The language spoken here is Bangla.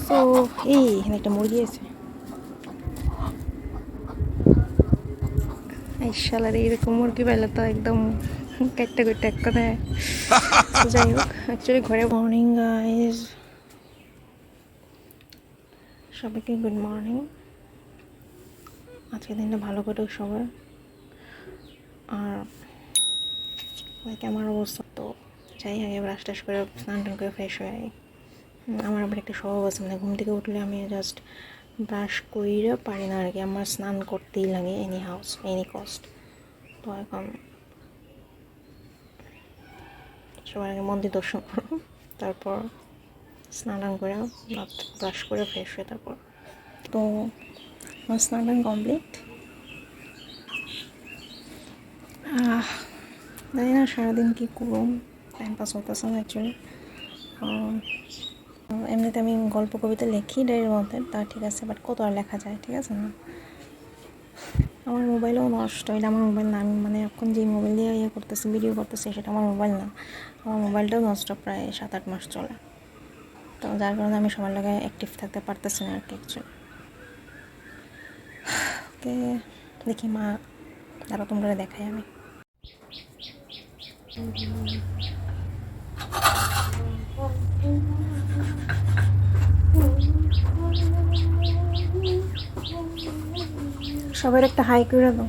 সো এই এখানে একটা মুরগি আছে। এই শালার এইরকম মুরগি পাইলে তো একদম কাটটা কুটটা এক কথায়। যাই হোক, অ্যাকচুয়ালি ঘরে মর্নিং গাইজ, সবাইকে গুড মর্নিং। আজকের দিনটা ভালো কাটুক সবার। আর লাইক আমার অবস্থা তো যাই, আগে ব্রাশ টাশ করে স্নান টান করে ফ্রেশ হয়ে আই। আমার আবার একটা স্বভাব আছে, মানে ঘুম থেকে উঠলে আমি জাস্ট ব্রাশ কইরা পারি না আর কি, আমার স্নান করতেই লাগে এনি হাউস এনি কস্ট। তো এখন সবার আগে মন্দির দর্শন করো, তারপর স্নান টান করে ব্রাশ করে ফ্রেশ হয়ে তারপর তো আমার স্নান টান কমপ্লিট। জানি না সারাদিন কী করবো, টাইম পাস হতেছে না অ্যাকচুয়ালি। এমনিতে আমি গল্প কবিতা লিখি ডায়েরির মধ্যে, তা ঠিক আছে, বাট কত আর লেখা যায়, ঠিক আছে না। আমার মোবাইলও নষ্ট, এটা আমার মোবাইল না। আমি মানে এখন যে মোবাইল দিয়ে ইয়ে করতেছি, ভিডিও করতেছি, সেটা আমার মোবাইল না। আমার মোবাইলটাও নষ্ট প্রায় 7-8 মাস চলে। তো যার কারণে আমি সবার লাগে অ্যাক্টিভ থাকতে পারতেছি না আর কি অ্যাকচুয়ালি। ওকে, দেখি মা, তারা তোমরা দেখাই আমি। সবার একটা হাই করে দাও।